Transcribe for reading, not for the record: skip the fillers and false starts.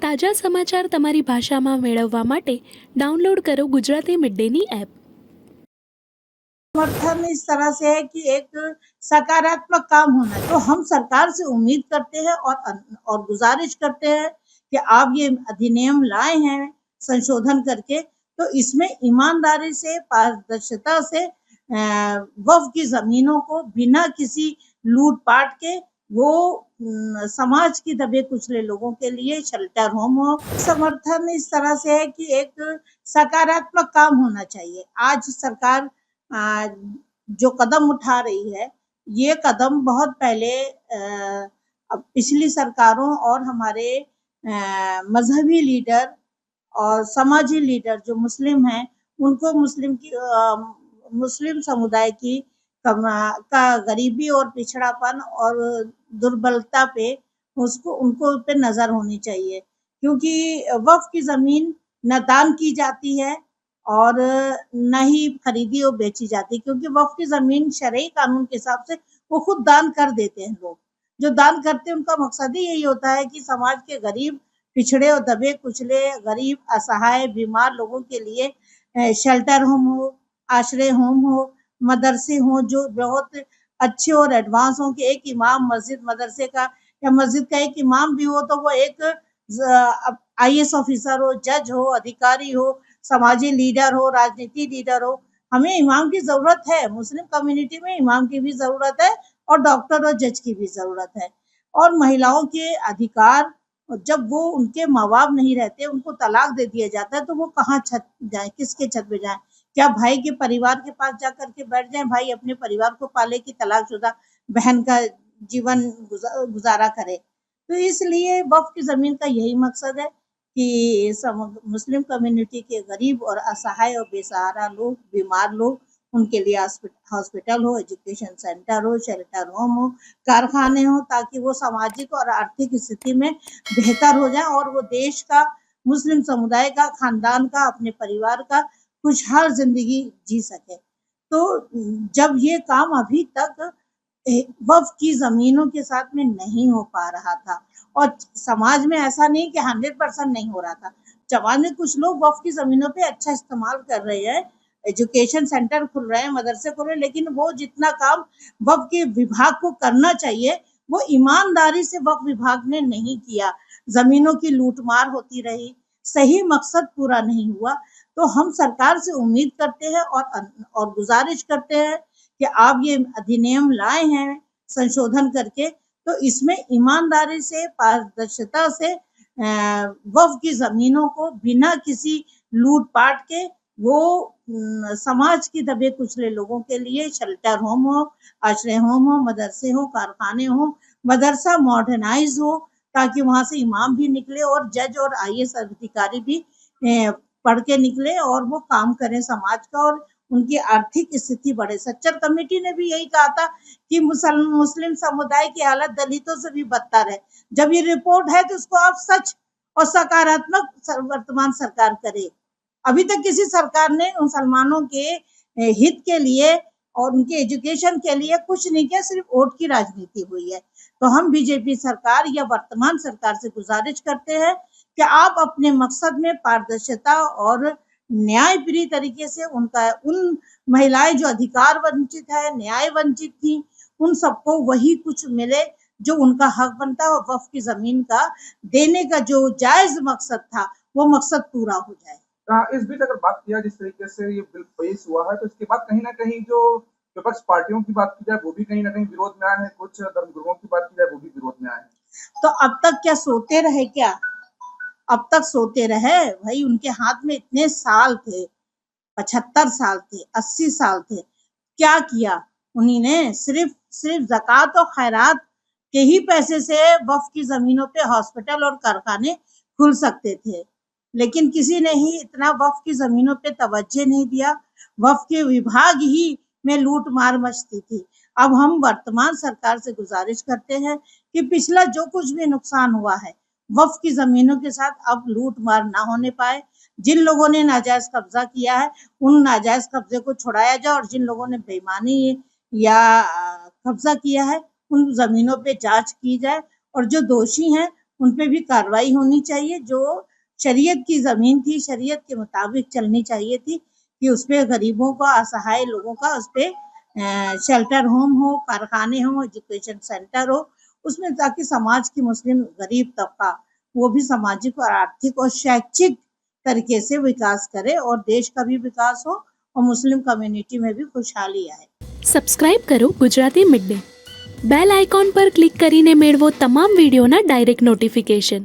તાજા સમાચાર તમારી ભાષામાં મેળવવા માટે ડાઉનલોડ કરો ગુજરાતી મિડ ડેની એપ। समर्थन इस तरह से है कि एक सकारात्मक काम होना, तो हम सरकार से उम्मीद करते हैं और गुजारिश करते हैं कि आप ये अधिनियम लाए हैं संशोधन करके, तो इसमें ईमानदारी से, पारदर्शिता से वक्फ की जमीनों को बिना किसी लूटपाट के वो समाज की दबे कुचले लोगों के लिए शेल्टर होम हो। समर्थन इस तरह से है कि एक सकारात्मक काम होना चाहिए। आज सरकार जो कदम उठा रही है, ये कदम बहुत पहले पिछली सरकारों और हमारे मजहबी लीडर और समाजी लीडर जो मुस्लिम हैं, उनको मुस्लिम समुदाय की का गरीबी और पिछड़ापन और दुर्बलता पे उनको पे नजर होनी चाहिए, क्योंकि वक्फ की जमीन न दान की जाती है और न ही खरीदी और बेची जाती, क्योंकि वक्फ की जमीन शरई कानून के हिसाब से वो खुद दान कर देते हैं। लोग जो दान करते हैं उनका मकसद ही यही होता है कि समाज के गरीब, पिछड़े और दबे कुचले, गरीब, असहाय, बीमार लोगों के लिए शेल्टर होम हो, आश्रय होम हो, मदरसे हो जो बहुत अच्छे और एडवांस हो, कि एक इमाम मस्जिद मदरसे का या मस्जिद का एक इमाम भी हो तो वो एक IAS ऑफिसर हो, जज हो, अधिकारी हो, समाजी लीडर हो, राजनीति लीडर हो। हमें इमाम की जरूरत है, मुस्लिम कम्युनिटी में इमाम की भी जरूरत है और डॉक्टर और जज की भी जरूरत है। और महिलाओं के अधिकार, जब वो उनके माँ बाप नहीं रहते, उनको तलाक दे दिया जाता है, तो वो कहाँ छत जाए, किसके छत पे जाए? क्या भाई के परिवार के पास जाकर के बैठ जाए, भाई अपने परिवार को पाले कि तलाकशुदा बहन का जीवन गुजारा करे? तो इसलिए वक्फ की जमीन का यही मकसद है कि मुस्लिम कम्युनिटी के गरीब और असहाय और बेसहारा लोग, बीमार लोग, उनके लिए हॉस्पिटल हो, एजुकेशन सेंटर हो, शेल्टर होम हो, कारखाने हो, ताकि वो सामाजिक और आर्थिक स्थिति में बेहतर हो जाए और वो देश का, मुस्लिम समुदाय का, खानदान का, अपने परिवार का खुशहाल जिंदगी जी सके। तो जब ये काम अभी तक वक्फ की जमीनों के साथ में नहीं हो पा रहा था, और समाज में ऐसा नहीं कि 100% नहीं हो रहा था, समाज में कुछ लोग वक्फ की जमीनों पे अच्छा इस्तेमाल कर रहे हैं, एजुकेशन सेंटर खुल रहे हैं, मदरसे खुल रहे हैं, लेकिन वो जितना काम वक्फ के विभाग को करना चाहिए वो ईमानदारी से वक्फ विभाग ने नहीं किया। जमीनों की लूटमार होती रही, सही मकसद पूरा नहीं हुआ। तो हम सरकार से उम्मीद करते हैं और गुजारिश करते हैं कि आप ये अधिनियम लाए हैं संशोधन करके, तो इसमें ईमानदारी से, पारदर्शिता से वक्फ की जमीनों को बिना किसी लूटपाट के वो समाज की दबे कुचले लोगों के लिए शेल्टर होम हो, आश्रय होम हो, मदरसे हो, कारखाने हो, मदरसा मॉडर्नाइज हो, ताकि वहां से इमाम भी निकले और जज और IAS अधिकारी भी पढ़ के निकले और वो काम करें समाज का और उनकी आर्थिक स्थिति बढ़े। सच्चर कमेटी ने भी यही कहा था कि मुस्लिम समुदाय की हालत दलितों से भी बदतर है। जब ये रिपोर्ट है तो उसको आप सच और सकारात्मक वर्तमान सरकार करे। अभी तक किसी सरकार ने मुसलमानों के हित के लिए और उनके एजुकेशन के लिए कुछ नहीं किया, सिर्फ वोट की राजनीति हुई है। तो हम बीजेपी सरकार या वर्तमान सरकार से गुजारिश करते हैं कि आप अपने मकसद में पारदर्शिता और न्यायप्रिय तरीके से उन महिलाएं जो अधिकार वंचित है, न्याय वंचित थी, उन सबको वही कुछ मिले जो उनका हक बनता है, और वक्फ की जमीन का देने का जो जायज मकसद था वो मकसद पूरा हो जाए। इस बीच अगर बात किया जिस तरीके से ये बिल पेश हुआ है, तो इसके बाद कहीं ना कहीं जो विपक्ष पार्टियों की बात की जाए वो भी कहीं ना कहीं विरोध में आए हैं, कुछ धर्मगुरुओं की बात की जाए वो भी विरोध में आए हैं। तो अब तक क्या सोते रहे? क्या अब तक सोते रहे? भाई उनके हाथ में इतने साल थे, 75 साल थे, 80 साल थे, क्या किया उन्होंने? सिर्फ ज़कात और खैरात के ही पैसे से वक्फ की जमीनों पे हॉस्पिटल और कारखाने खुल सकते थे, लेकिन किसी ने ही इतना वक्फ की जमीनों पे तवज्जो नहीं दिया। वक्फ के विभाग ही में लूट मार मचती थी। अब हम वर्तमान सरकार से गुजारिश करते हैं कि पिछला जो कुछ भी नुकसान हुआ है वक्फ की जमीनों के साथ अब लूट मार ना होने पाए। जिन लोगों ने नाजायज कब्जा किया है उन नाजायज कब्जे को छुड़ाया जाए, और जिन लोगों ने बेईमानी या कब्जा किया है उन जमीनों पे जांच की जाए, और जो दोषी हैं उन पे भी कार्रवाई होनी चाहिए। जो शरीयत की ज़मीन थी, शरीयत के मुताबिक चलनी चाहिए थी कि उस पे गरीबों का, असहाय लोगों का उस पे शेल्टर होम हो, कारखाने हो, एजुकेशन सेंटर हो, उसमें ताकि समाज की मुस्लिम गरीब तबका वो भी सामाजिक और आर्थिक और शैक्षिक तरीके से विकास करे और देश का भी विकास हो और मुस्लिम कम्युनिटी में भी खुशहाली आए। સબસ્ક્રાઇબ કરો Gujarati mid day bell icon પર ક્લિક કરીને મેળવો તમામ વિડીયોના ડાયરેક્ટ નોટિફિકેશન।